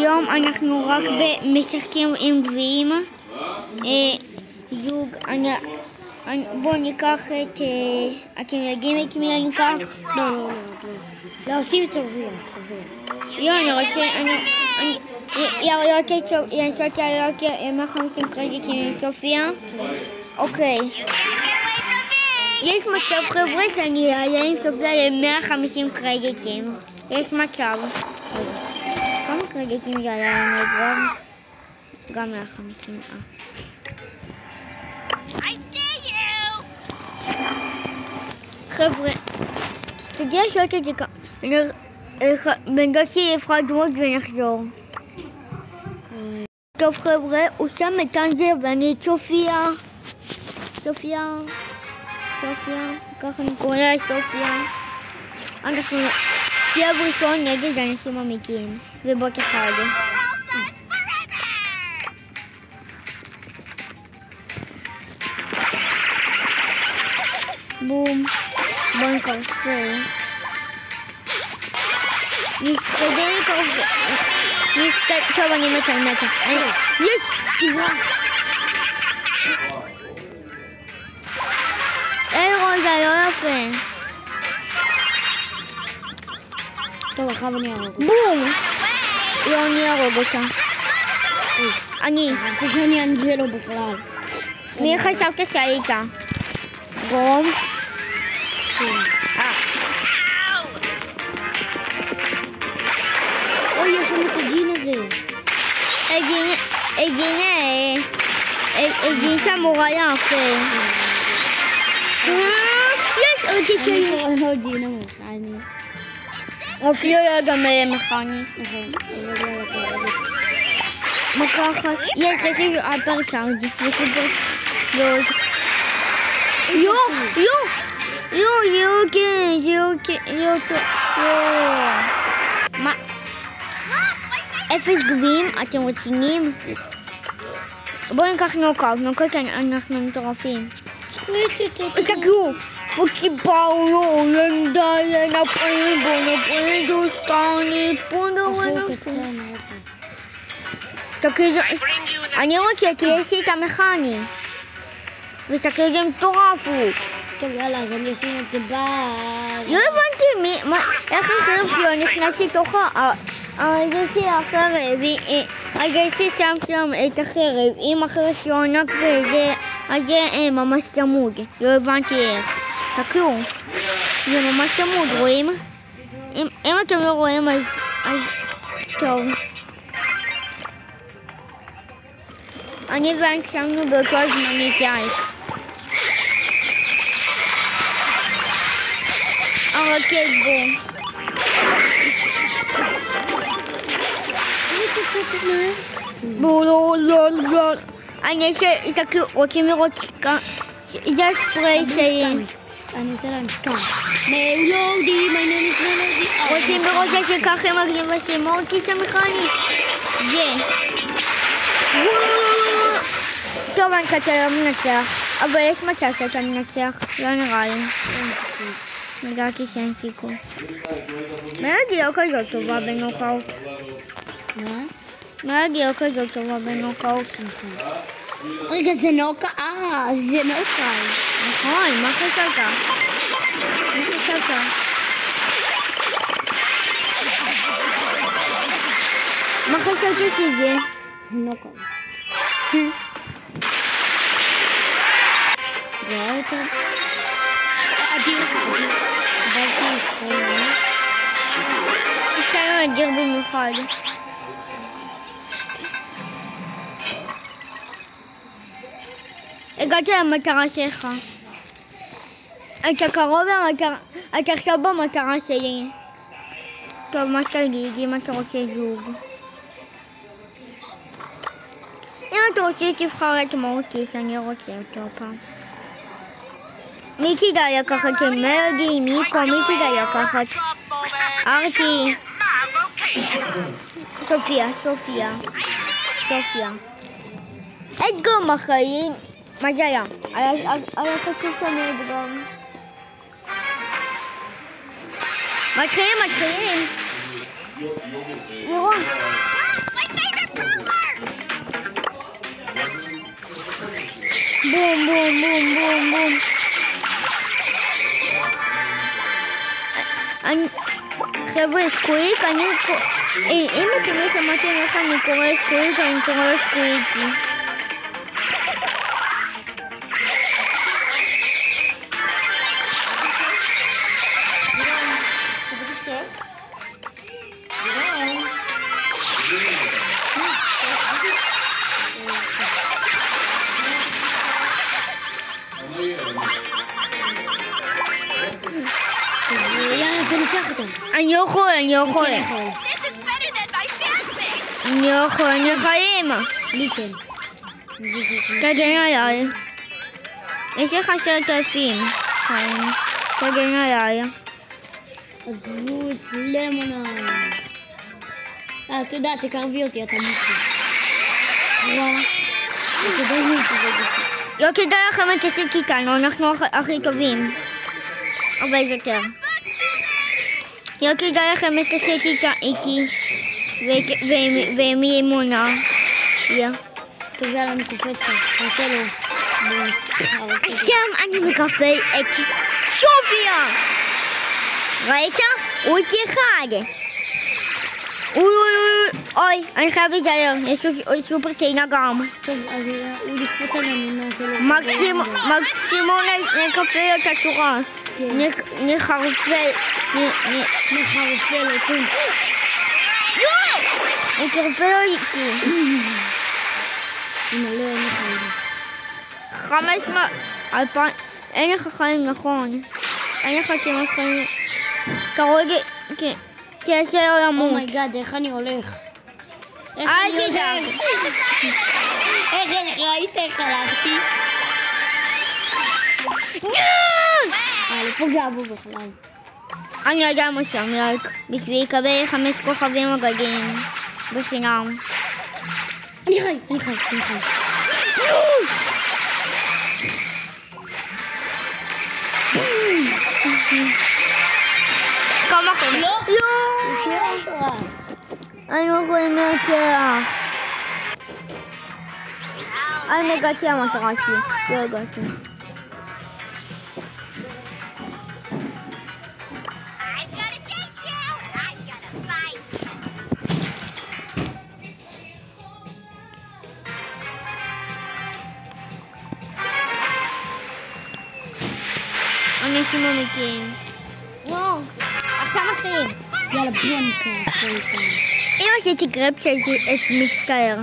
היום אנחנו רק משחקים עם גביעים. זוג, בואו ניקח את... אתם יודעים את מי אני אקח? לא, עושים את סופיה. אני רוצה... עם 150 קרדיטים עם סופיה. אוקיי. יש מצב חבר'ה שאני אעלה עם סופיה ל-150 קרדיטים. יש מצב. כמה קרדיטים זה עלה לנו כבר? גם 150. חבר'ה, תסתגל שעות את זה ככה. בן דוד שלי יבחר דמות ונחזור. טוב חבר'ה, הוא שם את אנזר ואני את סופיה. סופיה. ככה אני קורא לה סופיה. אנחנו סייב ראשון נגד אנשים אמיתיים. זה בוט אחד. בום. בוא נקרפר. טוב, אני מתה. יש! תזרח! רון, זה לא יפה. טוב, עכשיו אני ארוג. בום! לא, אני ארוג אותה. אני. זה שאני אנג'לו בכלל. מי חשבת שהיית? רום? אוי, יש לנו את הג'ין הזה. הג'ין סמורה יפה. יש עוד ג'ין. לא ג'ין המכני. אפילו היה גם מכני. נכון. מקחת. יש לי אפר צ'ארג'. מה? אפס גביעים? אתם רציניים? בואו ניקח נוקאוט, אנחנו מטורפים. תסתכלו! וקיבלנו נפרדו סטני פונדו. אני רוצה כי יש לי את המכני. ותסתכל זה מטורף הוא. טוב יאללה, אז אני אשים את זה לא הבנתי איך החרב שלו נכנס לתוכה. הגשי החרב, הגשי שם את החרב, עם החרב שלו ענק וזה, אז זה ממש צמוד. לא הבנתי איך. תסתכלו, זה ממש צמוד, רואים? אם אתם לא רואים אז טוב. אני ואנק שמנו באותו הזמן איתייק. הרקט בו. לא. אני רוצים לראות סקאם. זה ספרי שלי. אני עושה להם סקאם. מלודי, מלודי. רוצים לראות זה שככה מגניב השמות כיס המכני. זה. טוב, אני כתה לא מנצח. אבל יש מצב שאתה מנצח. לא נראה לי. לדעתי שאין סיכוי. מלודי לא כזאת טובה בנוקאוט. מה? מלודי לא כזאת טובה בנוקאוט. רגע, זה נוקאוט? זה נוקאוט. נכון, מה חשבת? מה חשבת שזה? נוקאוט. זה היה יותר... אדיר. קיבלתי ספרי. הסתיים אדיר במיוחד. הגעתי למטרה שלך. אתה קרוב למטרה, אתה עכשיו במטרה שלי. טוב, מה שתגיד אם אתה רוצה זוג. אם אתה רוצה תבחר את מורטיס, אני רוצה אותו פעם. מי כדאי לקחת את מלודי, מיקו, מי כדאי לקחת? ארטי. סופיה. אדגר מחיים. מה זה היה? היה כתוב שם אדגר. מתחילים. לירון. בום, בום, בום, בום, בום. חבר'ה, סקוויק, אם אתם לא שמעתם איך אני קורא סקוויק, אני קורא סקוויקי. אני לא יכול. אני חיים. לי כן. תגן עליי. יש לך 10,000 חיים. תגן עליי. עזבו את למונה. אתה יודע, תקרבי אותי, אתה מוצא. לא כדאי לכם להתעסק איתנו, אנחנו הכי טובים. אבל זה יותר. לא כדאי לכם להתעסק איתי ועם אמונה. טוב, יאללה, אני קופצת. תעשה לו. שם אני מקפה את סופיה. ראית? הוא איתי אחד. אוי, אני חייב להתעלר. יש סופר טעינה גם. טוב, אז הוא לקפוץ עלינו, נעשה לו. מקסימום נקפה את הצורה. נחרפל אותי. הוא קרפל אותי. לא, אין לך חיים. 2,000, אין לך חיים, נכון. אין לך כמעט חיים. אתה רואה כעשר לא למות. אומייגאד, איך אני הולך? אל תדאג. ראית איך הלכתי? לא פוגע בו בכלל. אני יודע מה שם, רק בשביל לקבל 5 כוכבים אגדיים בחינם. אני חי. כמה חיים? לא. אני לא יכולים להצליח. אני הגעתי למטרה שלי. לא הגעתי. אנשים עמיקים. לא, עכשיו מתחילים. יאללה, בוא נקרא. אם עשיתי גרפ שהייתי מצטער.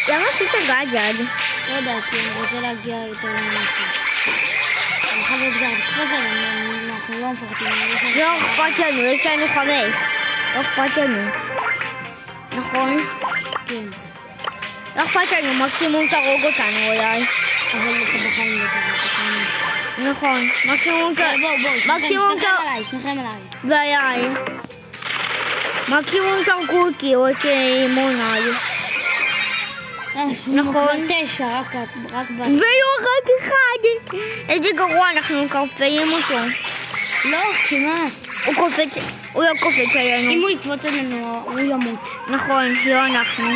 למה עשית גאג'ד? לא יודעת, אני רוצה להגיע יותר לנקי. אני חייב להיות גארד, קפוץ עלינו, אנחנו לא מפחדים. לא אכפת לנו, יש לנו 5. לא אכפת לנו. נכון? כן. לא אכפת לנו, מקסימום תרוג אותנו אולי. אבל אתה בחיים לא תרוג אותנו. נכון, מקסימום שניכם עליי. ועליי. מקסימום תרגו אותי או את אמונה. נכון. 9, רק בת. ולא רק אחד. איזה גרוע, אנחנו מקרפאים אותו. לא, כמעט. הוא לא קופץ עלינו. אם הוא יקפוץ עלינו, הוא ימות. נכון, לא אנחנו.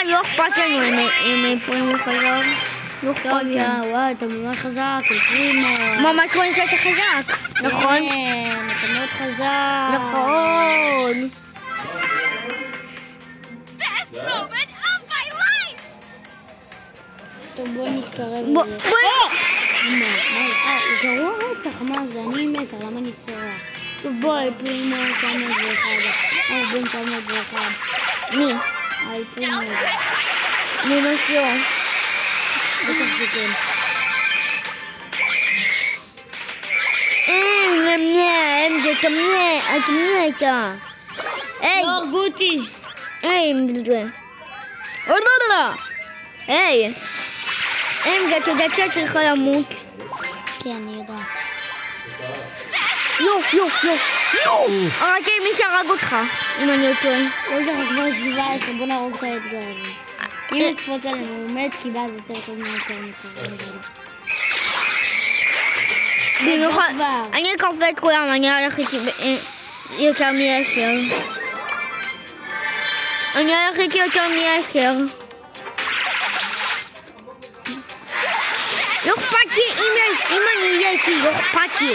לא אכפת לנו אם פרימו חזק. לא אכפת לנו. וואי, אתה ממש חזק, פרימו. ממש רואים שאתה חזק. נכון? כן, אתה מאוד חזק. נכון. טוב, בוא נתקרב. בוא. הוא גרוע רצח, מה זה? אני עם 10, למה אני צורח? טוב, בואי, פרימו 901. בן 901. מי? פרימו. מי מסיור? בטח שכן. זה תמנה איתה. היי. לא הרגו אותי. היי, זה. היי. אתה יודעת שאת צריכה למות? כן, אני יודעת. רק מי שהרג אותך, אם אני לא טועה. יש לך כבר 17, בוא נהרוג את האתגר הזה. אם נקפוץ עלינו, הוא מת, כי באז יותר טוב מהכל מקרוב. במיוחד, אני אקרפה את כולם, אני הולך יותר מ10. אני הלכתי יותר מ10. לא אכפת לי אם אני אהיה איתי, לא אכפת לי.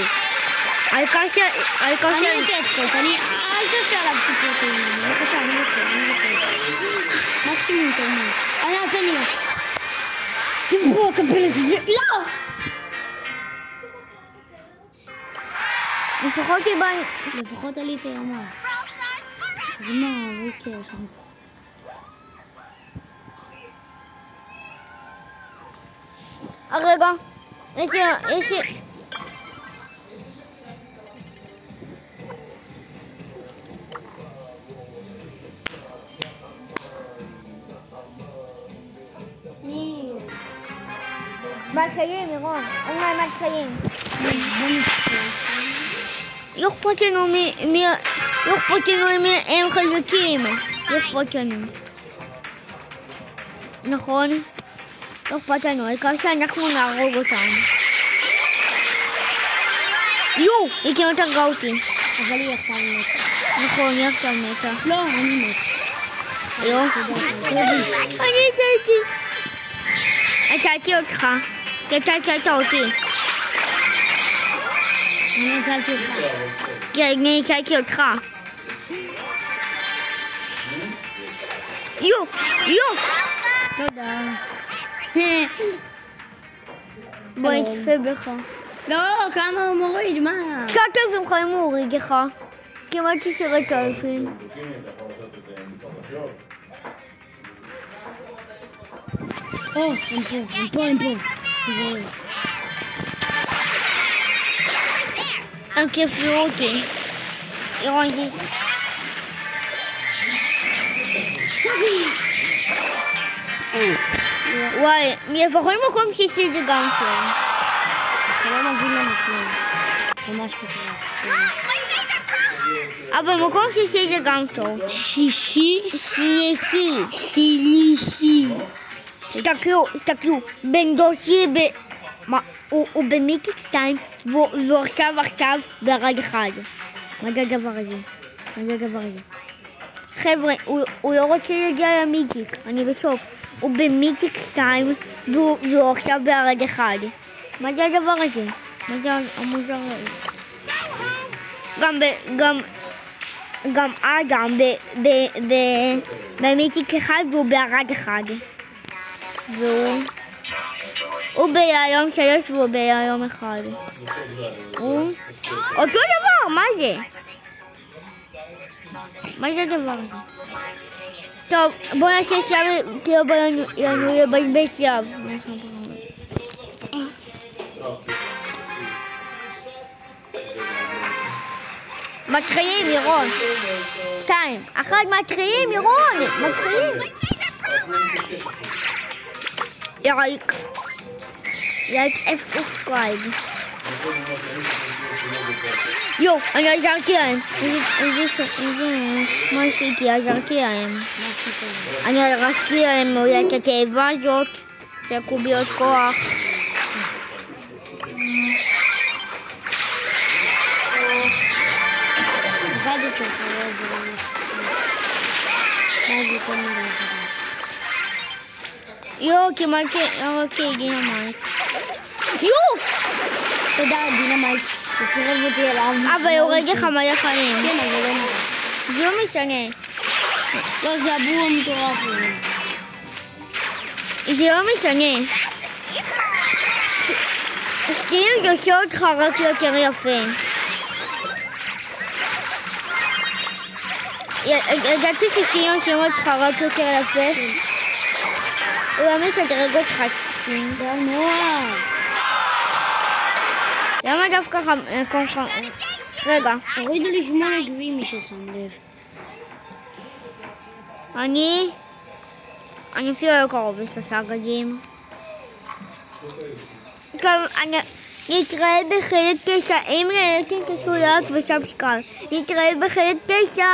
העיקר אני רוצה את קוט, אל תעשה עליו סיפורים, בבקשה, אני רוצה. מקסימום תמיד. אני אעשה לי. תמחו, קבל את זה, לא! לפחות עליתי רמה. אז מה, לא יקרה שם. רגע, יש לי... מתחילים, ירון. אולי מתחילים. לא אכפת לנו לא אכפת לנו אם הם חזקים. לא אכפת לנו. נכון? לא אכפת לנו, העיקר שאנחנו נהרוג אותם. היא כמעט הרגה אותי. אבל היא עכשיו מתה. נכון, היא עכשיו מתה. לא, אני מת. לא? אני הצלתי. הצלתי אותך. כי אתה הצלת אותי. אני הצלתי אותך. כי אני הצלתי אותך. תודה. בואי נצפה בך. לא, כמה הוא מוריד, מה? 9,000 חיים הוא הוריד לך. כמעט 10,000. הם פה. הם כיפלו אותי. ירונתי. וואי, לפחות מקום שישי זה גם טוב. אתה לא מבין לנו כלום. ממש פתרס. אבל מקום שישי זה גם טוב. שישי? שישי. תסתכלו, בן דושי הוא במיתיק 2 והוא עכשיו ברד 1. מה זה הדבר הזה? חבר'ה, הוא לא רוצה להגיע למיתיק, אני בסוף. הוא במיתיק 2 והוא עכשיו ברד 1. מה זה הדבר הזה? מה זה המוזר הזה? גם אדם במיתיק 1 והוא ברד 1. הוא ביום 3 והוא ביום 1. אותו דבר, מה זה? מה זה הדבר הזה? טוב, בוא נעשה שם, כאילו בוא לבזבז יב. מתחילים, ירון. 2, 1, מתחילים, ירון. מתחילים. Like subscribe. אני עזרתי להם. מה עשיתי? עזרתי להם. אני הרסתי להם אולי את התאבה הזאת של קוביות כוח. גדות שלך לא עזרו לי. מה זה תמיד עזרו? כמעט דינמייט. תודה, דינמייט. תקרב אותי אליו. אבל יורד לך מלא חיים. כן, אבל לא נראה. זה לא משנה. לא, זה הבור המטורף. זה לא משנה. סטיליו יושב אותך רק יותר יפה. ידעתי שסטיליו יושב אותך רק יותר יפה. הוא לא מסדרג אותך סטים. זה נורא. למה דווקא מקום לך? רגע. הורידו לי 8 גביעים מי ששם לב. אני אפילו לא קרוב לסגדים. טוב, נתראה בחלק 9. אם ראיתם תעשו לייק וסאבסקרייב. נתראה בחלק 9.